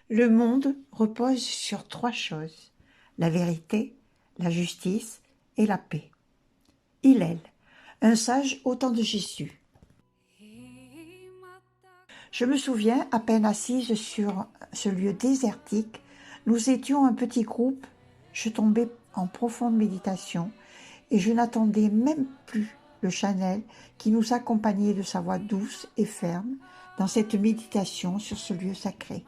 Le monde repose sur trois choses: la vérité, la justice et la paix. Hillel, un sage au temps de Jésus. Je me souviens, à peine assise sur ce lieu désertique, nous étions un petit groupe, je tombais en profonde méditation et je n'attendais même plus le Chanel qui nous accompagnait de sa voix douce et ferme dans cette méditation sur ce lieu sacré.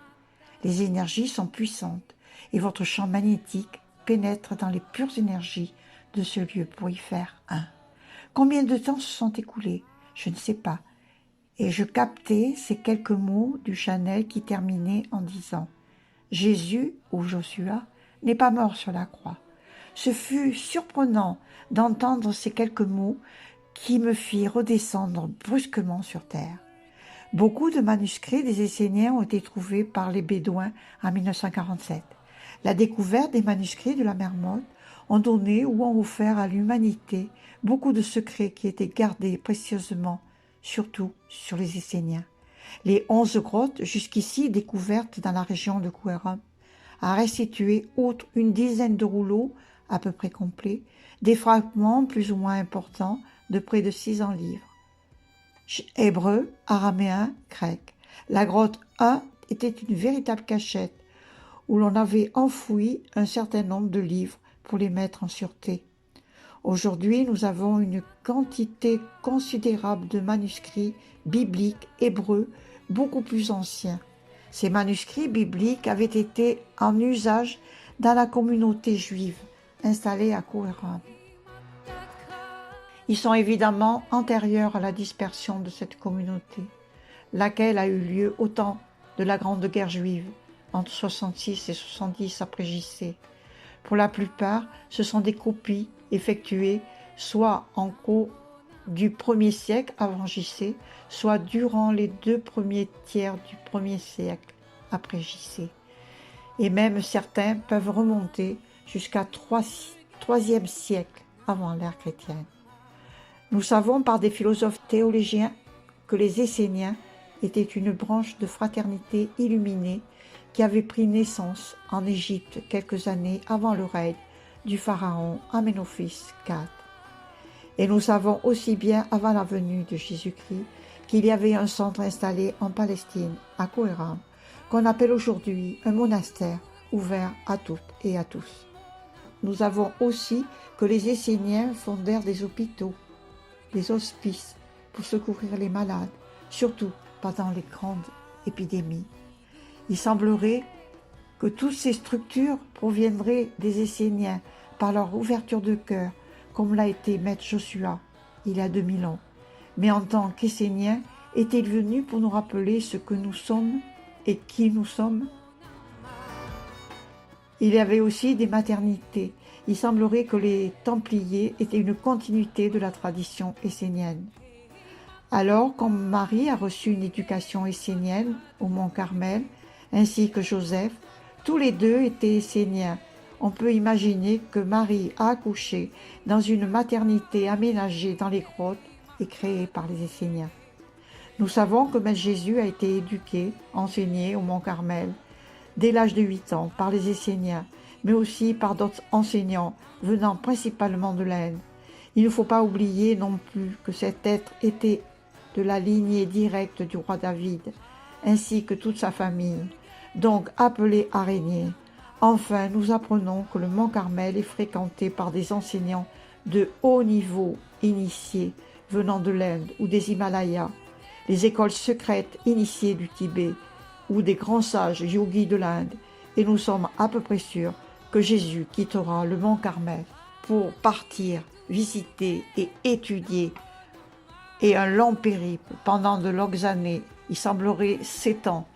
Les énergies sont puissantes et votre champ magnétique pénètre dans les pures énergies de ce lieu pour y faire un. Combien de temps se sont écoulés? Je ne sais pas. Et je captais ces quelques mots du Chanel qui terminaient en disant « Jésus ou Joshua n'est pas mort sur la croix ». Ce fut surprenant d'entendre ces quelques mots qui me fit redescendre brusquement sur terre. Beaucoup de manuscrits des Esséniens ont été trouvés par les Bédouins en 1947. La découverte des manuscrits de la Marmotte ont donné ou ont offert à l'humanité beaucoup de secrets qui étaient gardés précieusement, surtout sur les Esséniens. Les 11 grottes jusqu'ici découvertes dans la région de Kouéram a restitué outre une dizaine de rouleaux à peu près complets, des fragments plus ou moins importants de près de 600 livres. Hébreu, araméen, grec. La grotte 1 était une véritable cachette où l'on avait enfoui un certain nombre de livres pour les mettre en sûreté. Aujourd'hui, nous avons une quantité considérable de manuscrits bibliques hébreux beaucoup plus anciens. Ces manuscrits bibliques avaient été en usage dans la communauté juive installée à Kouéram. Ils sont évidemment antérieurs à la dispersion de cette communauté, laquelle a eu lieu au temps de la Grande Guerre juive, entre 66 et 70 après J.C. Pour la plupart, ce sont des copies effectuées soit en cours du 1er siècle avant J.C., soit durant les 2 premiers tiers du 1er siècle après J.C. Et même certains peuvent remonter jusqu'à 3e siècle avant l'ère chrétienne. Nous savons par des philosophes théologiens que les Esséniens étaient une branche de fraternité illuminée qui avait pris naissance en Égypte quelques années avant le règne du pharaon Aménophis IV. Et nous savons aussi bien avant la venue de Jésus-Christ qu'il y avait un centre installé en Palestine, à Kouéram, qu'on appelle aujourd'hui un monastère ouvert à toutes et à tous. Nous savons aussi que les Esséniens fondèrent des hôpitaux, des hospices pour secourir les malades, surtout pendant les grandes épidémies. Il semblerait que toutes ces structures proviendraient des Esséniens par leur ouverture de cœur, comme l'a été Maître Joshua il y a 2000 ans. Mais en tant qu'Esséniens, est-il venu pour nous rappeler ce que nous sommes et qui nous sommes? Il y avait aussi des maternités. Il semblerait que les Templiers étaient une continuité de la tradition essénienne. Alors, comme Marie a reçu une éducation essénienne au Mont Carmel, ainsi que Joseph, tous les deux étaient esséniens. On peut imaginer que Marie a accouché dans une maternité aménagée dans les grottes et créée par les Esséniens. Nous savons que Maître Jésus a été éduqué, enseigné au Mont Carmel, dès l'âge de 8 ans par les Esséniens, mais aussi par d'autres enseignants venant principalement de l'Inde. Il ne faut pas oublier non plus que cet être était de la lignée directe du roi David, ainsi que toute sa famille, donc appelé araignée. Enfin, nous apprenons que le Mont Carmel est fréquenté par des enseignants de haut niveau initiés venant de l'Inde ou des Himalayas, les écoles secrètes initiées du Tibet ou des grands sages yogis de l'Inde, et nous sommes à peu près sûrs que Jésus quittera le Mont Carmel pour partir visiter et étudier, et un long périple pendant de longues années, il semblerait 7 ans,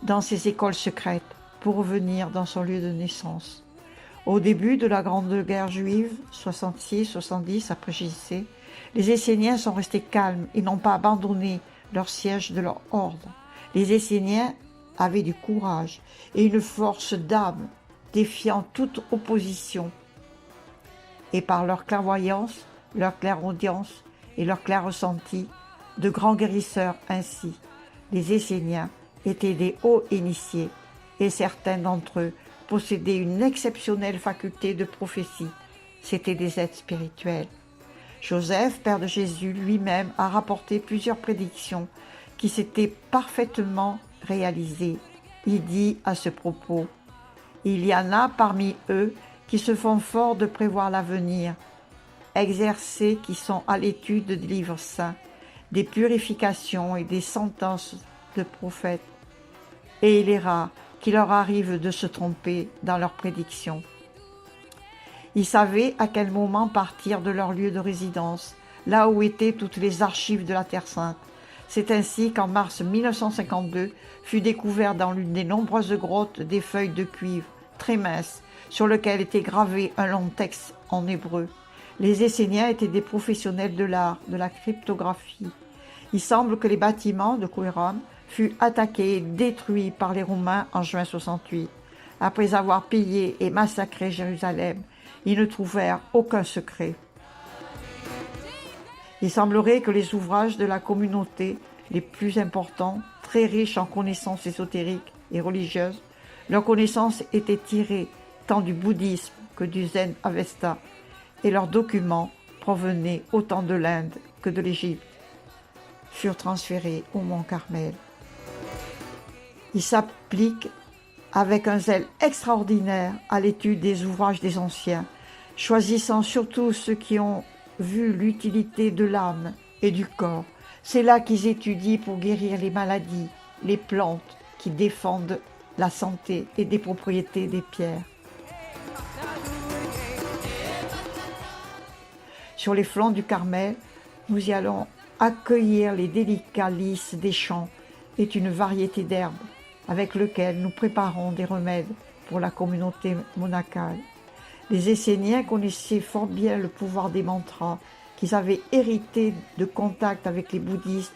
dans ces écoles secrètes pour revenir dans son lieu de naissance. Au début de la Grande Guerre juive, 66-70 après J.C., les Esséniens sont restés calmes et n'ont pas abandonné leur siège de leur ordre. Les Esséniens avaient du courage et une force d'âme défiant toute opposition. Et par leur clairvoyance, leur clairaudience et leur clair ressenti, de grands guérisseurs ainsi, les Esséniens étaient des hauts initiés et certains d'entre eux possédaient une exceptionnelle faculté de prophétie. C'étaient des êtres spirituels. Joseph, père de Jésus, lui-même a rapporté plusieurs prédictions qui s'étaient parfaitement réalisées. Il dit à ce propos: « Il y en a parmi eux qui se font forts de prévoir l'avenir, exercés qui sont à l'étude des livres saints, des purifications et des sentences de prophètes. Et il est rare qu'il leur arrive de se tromper dans leurs prédictions. » Ils savaient à quel moment partir de leur lieu de résidence, là où étaient toutes les archives de la Terre Sainte. C'est ainsi qu'en mars 1952 fut découvert dans l'une des nombreuses grottes des feuilles de cuivre très minces sur lesquelles était gravé un long texte en hébreu. Les Esséniens étaient des professionnels de l'art, de la cryptographie. Il semble que les bâtiments de Qumran furent attaqués et détruits par les Romains en juin 68. Après avoir pillé et massacré Jérusalem, ils ne trouvèrent aucun secret. Il semblerait que les ouvrages de la communauté les plus importants, très riches en connaissances ésotériques et religieuses, leurs connaissances étaient tirées tant du bouddhisme que du zen avesta, et leurs documents provenaient autant de l'Inde que de l'Égypte, furent transférés au mont Carmel. Ils s'appliquent avec un zèle extraordinaire à l'étude des ouvrages des anciens, choisissant surtout ceux qui ont vu l'utilité de l'âme et du corps. C'est là qu'ils étudient pour guérir les maladies, les plantes qui défendent la santé et des propriétés des pierres. Sur les flancs du Carmel, nous y allons accueillir les délicats lys des champs et une variété d'herbes avec lesquelles nous préparons des remèdes pour la communauté monacale. Les Esséniens connaissaient fort bien le pouvoir des mantras qu'ils avaient hérité de contact avec les bouddhistes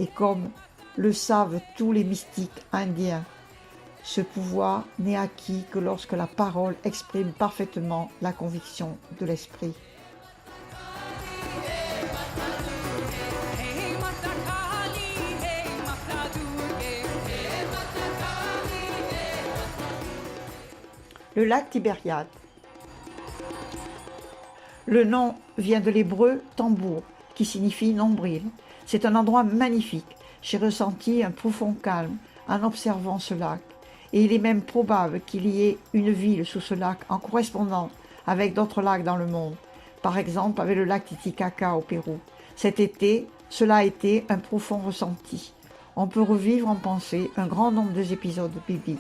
et comme le savent tous les mystiques indiens. Ce pouvoir n'est acquis que lorsque la parole exprime parfaitement la conviction de l'esprit. Le lac Tibériade. Le nom vient de l'hébreu tambour, qui signifie nombril. C'est un endroit magnifique. J'ai ressenti un profond calme en observant ce lac. Et il est même probable qu'il y ait une ville sous ce lac en correspondance avec d'autres lacs dans le monde. Par exemple, avec le lac Titicaca au Pérou. Cet été, cela a été un profond ressenti. On peut revivre en pensée un grand nombre d'épisodes bibliques.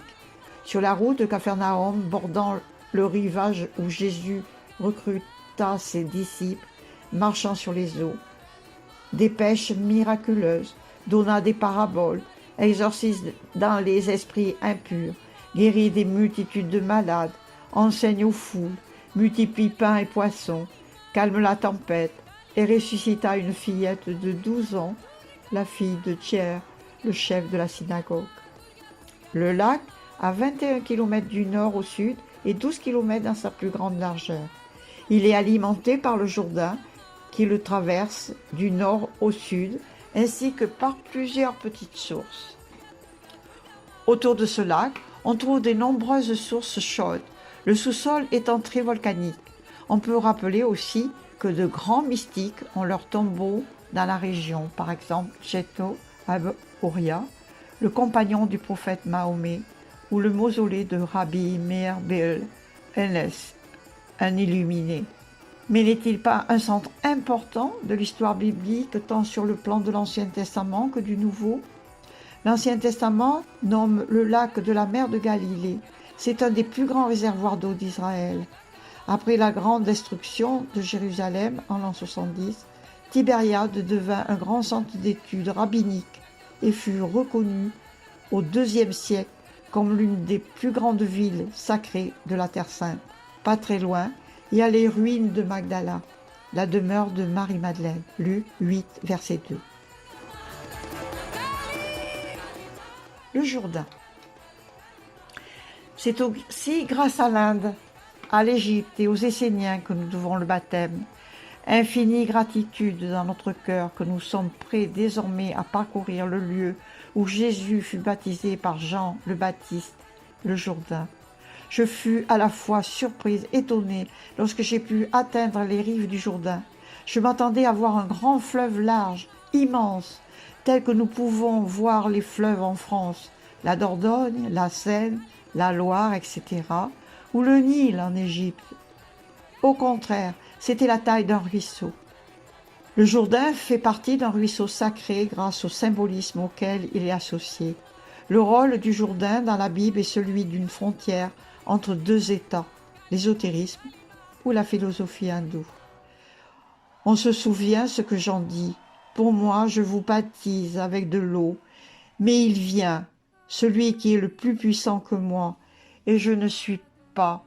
Sur la route de Capharnaüm, bordant le rivage où Jésus recruta ses disciples, marchant sur les eaux, des pêches miraculeuses, donna des paraboles, exorcise dans les esprits impurs, guérit des multitudes de malades, enseigne aux foules, multiplie pain et poissons, calme la tempête, et ressuscita une fillette de 12 ans, la fille de Thiers, le chef de la synagogue. Le lac à 21 km du nord au sud et 12 km dans sa plus grande largeur. Il est alimenté par le Jourdain qui le traverse du nord au sud ainsi que par plusieurs petites sources. Autour de ce lac, on trouve de nombreuses sources chaudes, le sous-sol étant très volcanique. On peut rappeler aussi que de grands mystiques ont leur tombeau dans la région, par exemple Cheto Abouria, le compagnon du prophète Mahomet, ou le mausolée de Rabbi Meir Beel Enes, un illuminé. Mais n'est-il pas un centre important de l'histoire biblique tant sur le plan de l'Ancien Testament que du Nouveau? L'Ancien Testament nomme le lac de la mer de Galilée. C'est un des plus grands réservoirs d'eau d'Israël. Après la grande destruction de Jérusalem en l'an 70, Tibériade devint un grand centre d'études rabbiniques et fut reconnu au IIe siècle comme l'une des plus grandes villes sacrées de la Terre Sainte. Pas très loin, il y a les ruines de Magdala, la demeure de Marie-Madeleine. Luc 8, verset 2. Le Jourdain. C'est aussi grâce à l'Inde, à l'Égypte et aux Esséniens que nous devons le baptême. Infinie gratitude dans notre cœur que nous sommes prêts désormais à parcourir le lieu où Jésus fut baptisé par Jean le Baptiste le Jourdain. Je fus à la fois surprise, étonnée, lorsque j'ai pu atteindre les rives du Jourdain. Je m'attendais à voir un grand fleuve large, immense, tel que nous pouvons voir les fleuves en France, la Dordogne, la Seine, la Loire, etc., ou le Nil en Égypte. Au contraire, c'était la taille d'un ruisseau. Le Jourdain fait partie d'un ruisseau sacré grâce au symbolisme auquel il est associé. Le rôle du Jourdain dans la Bible est celui d'une frontière entre deux états, l'ésotérisme ou la philosophie hindoue. On se souvient ce que j'en dis. Pour moi, je vous baptise avec de l'eau, mais il vient, celui qui est le plus puissant que moi, et je ne suis pas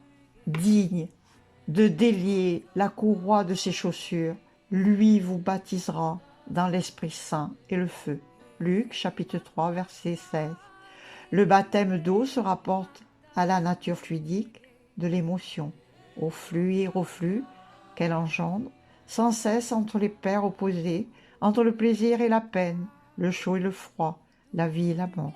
digne de délier la courroie de ses chaussures. Lui vous baptisera dans l'Esprit Saint et le feu. Luc chapitre 3 verset 16. Le baptême d'eau se rapporte à la nature fluidique de l'émotion, au flux et reflux qu'elle engendre, sans cesse entre les paires opposées, entre le plaisir et la peine, le chaud et le froid, la vie et la mort.